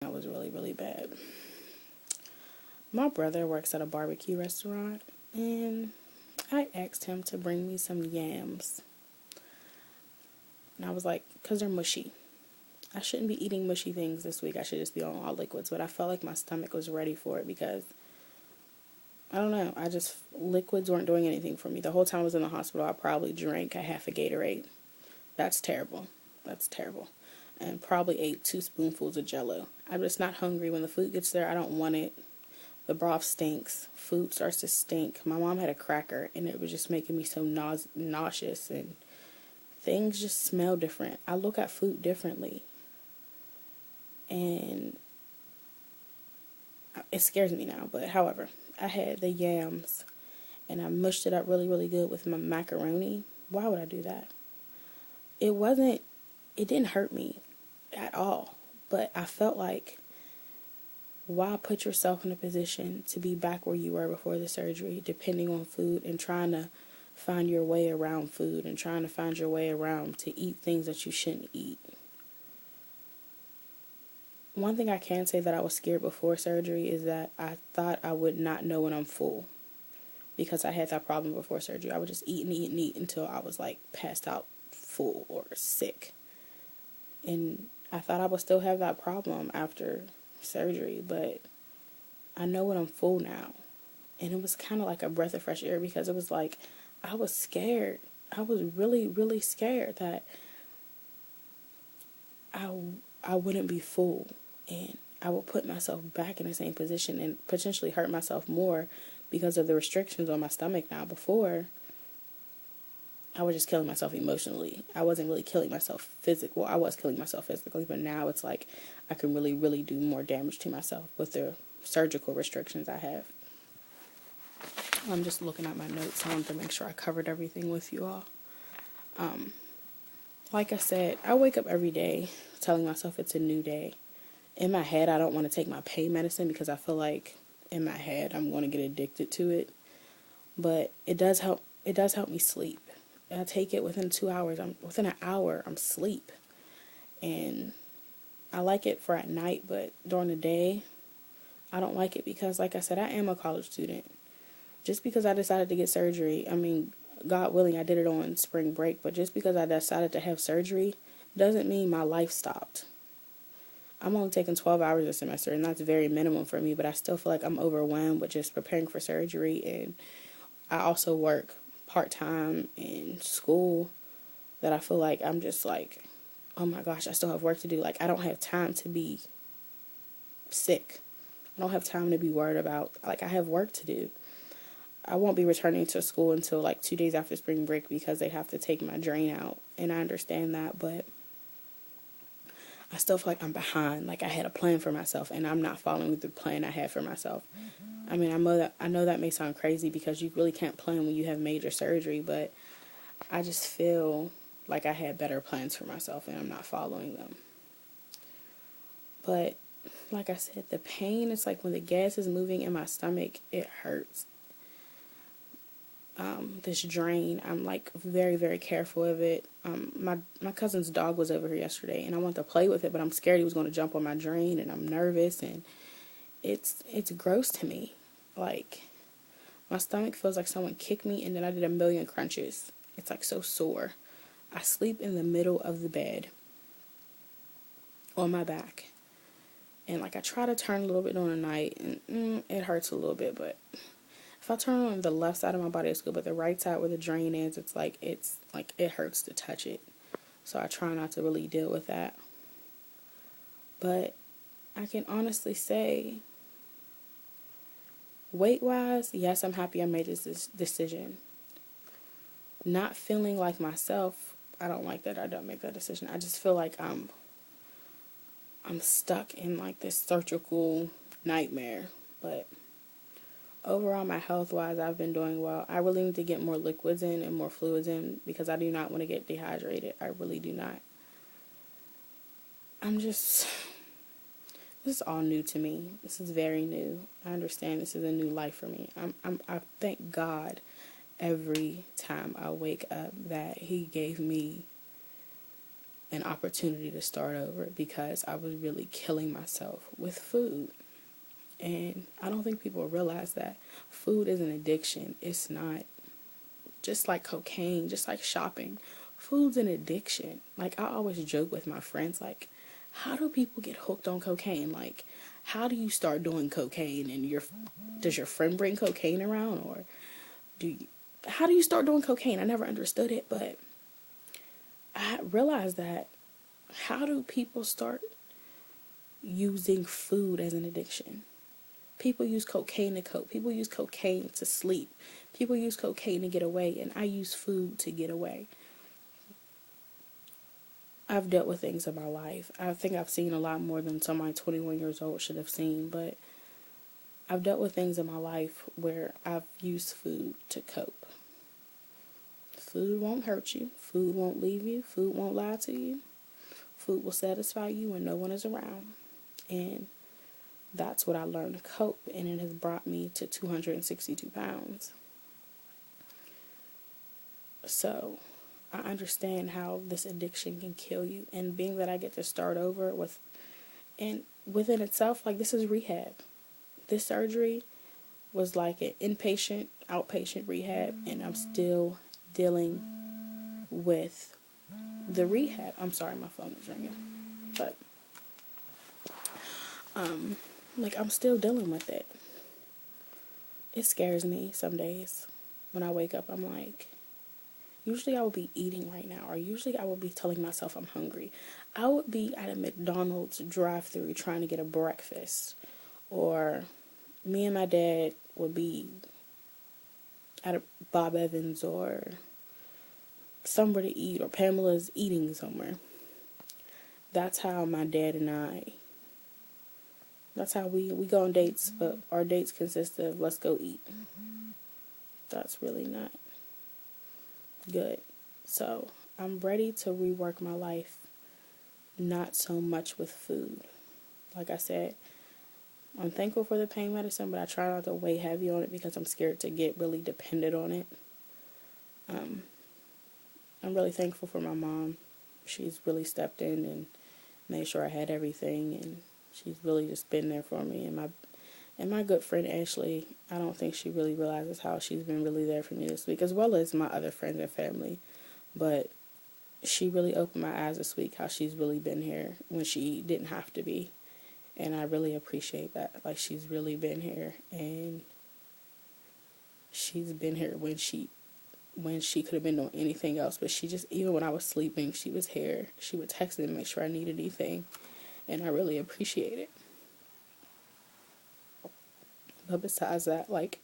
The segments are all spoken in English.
That was really, really bad. My brother works at a barbecue restaurant, and I asked him to bring me some yams. And I was like, because they're mushy. I shouldn't be eating mushy things this week. I should just be on all liquids. But I felt like my stomach was ready for it because, I don't know, liquids weren't doing anything for me. The whole time I was in the hospital, I probably drank a half a Gatorade. That's terrible. That's terrible. And probably ate 2 spoonfuls of Jello. I'm just not hungry. When the food gets there, I don't want it. The broth stinks. Food starts to stink. My mom had a cracker, and it was just making me so nauseous, and things just smell different. I look at food differently, and it scares me now. But however, I had the yams, and I mushed it up really, really good with my macaroni. Why would I do that? It didn't hurt me at all, but I felt like, why put yourself in a position to be back where you were before the surgery, depending on food and trying to find your way around food and trying to find your way around to eat things that you shouldn't eat. One thing I can say that I was scared before surgery is that I thought I would not know when I'm full, because I had that problem before surgery. I would just eat and eat and eat until I was like passed out full or sick. And I thought I would still have that problem after surgery, but I know when I'm full now. And it was kind of like a breath of fresh air, because it was like I was scared. I was really, really scared that I wouldn't be full, and I would put myself back in the same position and potentially hurt myself more because of the restrictions on my stomach now. Before, I was just killing myself emotionally. I wasn't really killing myself physically. Well, I was killing myself physically, but now it's like I can really, really do more damage to myself with the surgical restrictions I have. I'm just looking at my notes. I wanted to make sure I covered everything with you all. Like I said, I wake up every day telling myself it's a new day. In my head, I don't want to take my pain medicine because I feel like in my head I'm going to get addicted to it. But it does help. It does help me sleep. I take it within 2 hours. Within an hour, I'm asleep. And I like it for at night, but during the day, I don't like it because, like I said, I am a college student. Just because I decided to get surgery, I mean, God willing, I did it on spring break, but just because I decided to have surgery doesn't mean my life stopped. I'm only taking 12 hours a semester, and that's very minimum for me, but I still feel like I'm overwhelmed with just preparing for surgery, and I also work part-time in school that I feel like I'm just like, oh my gosh, I still have work to do. Like, I don't have time to be sick. I don't have time to be worried about, like, I have work to do. I won't be returning to school until like 2 days after spring break because they have to take my drain out, and I understand that, but I still feel like I'm behind. Like, I had a plan for myself, and I'm not following the plan I had for myself. I mean, I know that may sound crazy because you really can't plan when you have major surgery, but I just feel like I had better plans for myself, and I'm not following them. But like I said, the pain, it's like when the gas is moving in my stomach, it hurts. This drain, I'm like very, very careful of it. My cousin's dog was over here yesterday, and I wanted to play with it, but I'm scared he was going to jump on my drain, and I'm nervous, and it's gross to me. Like, my stomach feels like someone kicked me, and then I did a million crunches. It's like so sore. I sleep in the middle of the bed on my back, and like I try to turn a little bit on the night, and it hurts a little bit, but if I turn on the left side of my body, it's good, but the right side where the drain is, it's like it hurts to touch it. So I try not to really deal with that. But I can honestly say, weight-wise, yes, I'm happy I made this decision. Not feeling like myself, I don't like that I don't make that decision. I just feel like I'm stuck in like this surgical nightmare. But overall, my health-wise, I've been doing well. I really need to get more liquids in and more fluids in because I do not want to get dehydrated. I really do not. This is all new to me. This is very new. I understand this is a new life for me. I thank God every time I wake up that He gave me an opportunity to start over because I was really killing myself with food. And I don't think people realize that food is an addiction. It's not just like cocaine, just like shopping. Food's an addiction. Like, I always joke with my friends, like, how do people get hooked on cocaine? Like, how do you start doing cocaine and does your friend bring cocaine around, or how do you start doing cocaine? I never understood it, but I realized that how do people start using food as an addiction? People use cocaine to cope. People use cocaine to sleep. People use cocaine to get away, and I use food to get away. I've dealt with things in my life. I think I've seen a lot more than somebody 21 years old should have seen, but I've dealt with things in my life where I've used food to cope. Food won't hurt you. Food won't leave you. Food won't lie to you. Food will satisfy you when no one is around. And that's what I learned to cope, and it has brought me to 262 pounds. So I understand how this addiction can kill you, and being that I get to start over and within itself, like, this is rehab. This surgery was like an inpatient, outpatient rehab, and I'm still dealing with the rehab. I'm sorry, my phone is ringing, but like, I'm still dealing with it. It scares me some days. When I wake up, I'm like, usually I would be eating right now, or usually I would be telling myself I'm hungry. I would be at a McDonald's drive-thru trying to get a breakfast, or me and my dad would be at a Bob Evans or somewhere to eat, or Pamela's eating somewhere. That's how my dad and I, that's how we go on dates, but our dates consist of let's go eat. That's really not good. So I'm ready to rework my life, not so much with food. Like I said, I'm thankful for the pain medicine, but I try not to weigh heavy on it because I'm scared to get really dependent on it. I'm really thankful for my mom. She's really stepped in and made sure I had everything, and she's really just been there for me. And my good friend Ashley, I don't think she really realizes how she's been really there for me this week, as well as my other friends and family. But she really opened my eyes this week, how she's really been here when she didn't have to be. And I really appreciate that. Like, she's really been here, and she's been here when she could have been doing anything else. But she just, even when I was sleeping, she was here. She would text me to make sure I needed anything, and I really appreciate it. But besides that, like,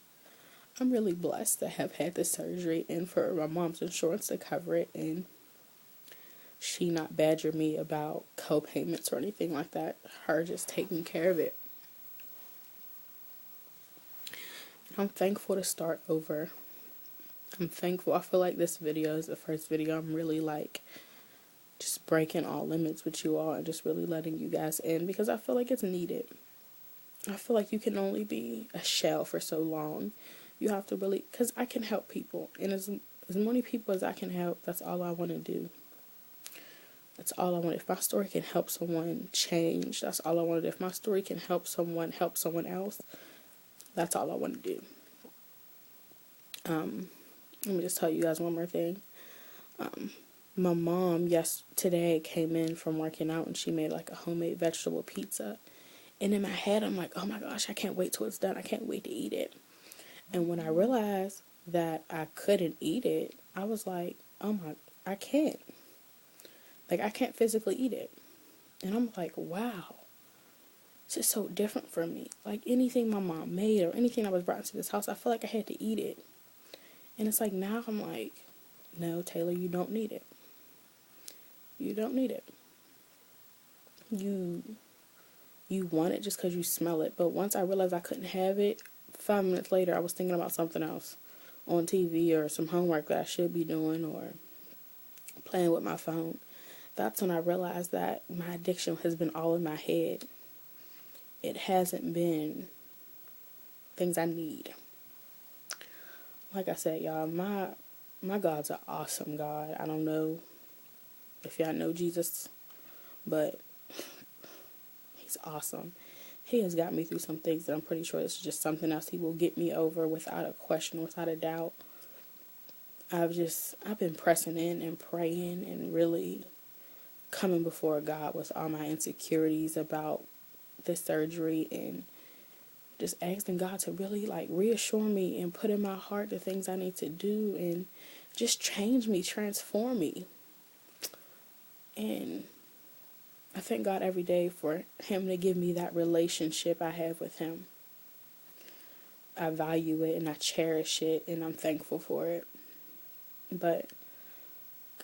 I'm really blessed to have had this surgery and for my mom's insurance to cover it, and she not badger me about co-payments or anything like that. Her just taking care of it. I'm thankful to start over. I'm thankful. I feel like this video is the first video I'm really, like, just breaking all limits with you all and just really letting you guys in, because I feel like it's needed. I feel like you can only be a shell for so long. You have to really, because I can help people, and as many people as I can help, that's all I want to do. That's all I want. If my story can help someone change, that's all I want to do. If my story can help someone else, that's all I want to do. Let me just tell you guys one more thing. My mom today came in from working out, and she made like a homemade vegetable pizza. And in my head, I'm like, oh my gosh, I can't wait till it's done. I can't wait to eat it. And when I realized that I couldn't eat it, I was like, I can't. Like, I can't physically eat it. And I'm like, wow, this is so different from me. Like, anything my mom made or anything that was brought into this house, I feel like I had to eat it. And it's like, now I'm like, no, Taylor, you don't need it. You don't need it. You want it just because you smell it. But once I realized I couldn't have it, 5 minutes later, I was thinking about something else on TV or some homework that I should be doing or playing with my phone. That's when I realized that my addiction has been all in my head. It hasn't been things I need. Like I said, y'all, my God's an awesome God. I don't know if y'all know Jesus, but he's awesome. He has got me through some things that I'm pretty sure this is just something else he will get me over without a question, without a doubt. I've been pressing in and praying and really coming before God with all my insecurities about this surgery, and just asking God to really like reassure me and put in my heart the things I need to do and just change me, transform me. And I thank God every day for him to give me that relationship I have with him. I value it and I cherish it and I'm thankful for it. But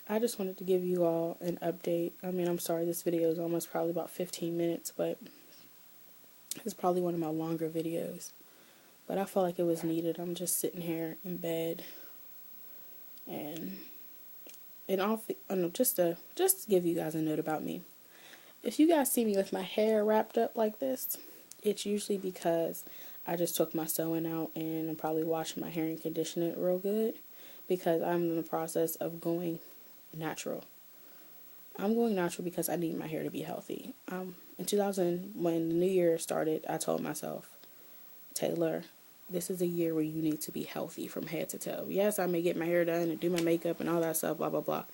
I just wanted to give you all an update. I mean, I'm sorry this video is almost probably about 15 minutes, but it's probably one of my longer videos. But I felt like it was needed. I'm just sitting here in bed, and just to give you guys a note about me. If you guys see me with my hair wrapped up like this, it's usually because I just took my sewing out and I'm probably washing my hair and conditioning it real good, because I'm in the process of going natural. I'm going natural because I need my hair to be healthy. In 2000, when the new year started, I told myself, Taylor, this is a year where you need to be healthy from head to toe. Yes, I may get my hair done and do my makeup and all that stuff, blah, blah, blah.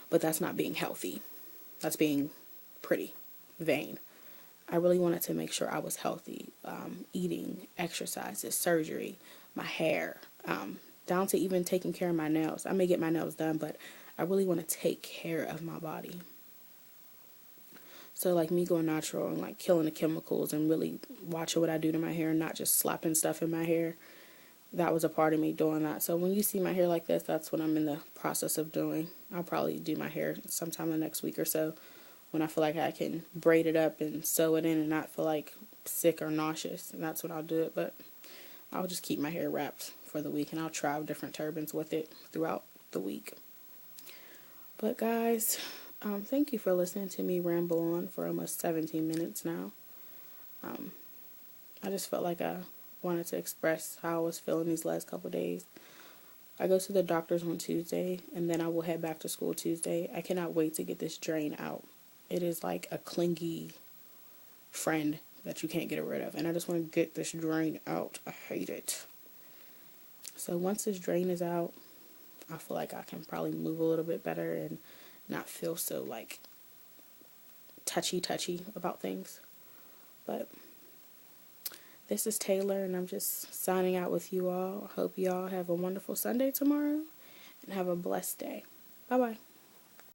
But that's not being healthy. That's being pretty, vain. I really wanted to make sure I was healthy. Eating, exercises, surgery, my hair, down to even taking care of my nails. I may get my nails done, but I really want to take care of my body. So like me going natural and like killing the chemicals and really watching what I do to my hair and not just slapping stuff in my hair, that was a part of me doing that. So when you see my hair like this, that's what I'm in the process of doing. I'll probably do my hair sometime the next week or so when I feel like I can braid it up and sew it in and not feel like sick or nauseous. And that's when I'll do it. But I'll just keep my hair wrapped for the week, and I'll try different turbans with it throughout the week. But guys, thank you for listening to me ramble on for almost 17 minutes now. I just felt like I wanted to express how I was feeling these last couple of days. I go to the doctor's on Tuesday, and then I will head back to school Tuesday. I cannot wait to get this drain out. It is like a clingy friend that you can't get rid of, and I just want to get this drain out. I hate it. So once this drain is out, I feel like I can probably move a little bit better and not feel so like touchy about things. But this is Taylor, and I'm just signing out with you all. I hope you all have a wonderful Sunday tomorrow and have a blessed day. Bye bye.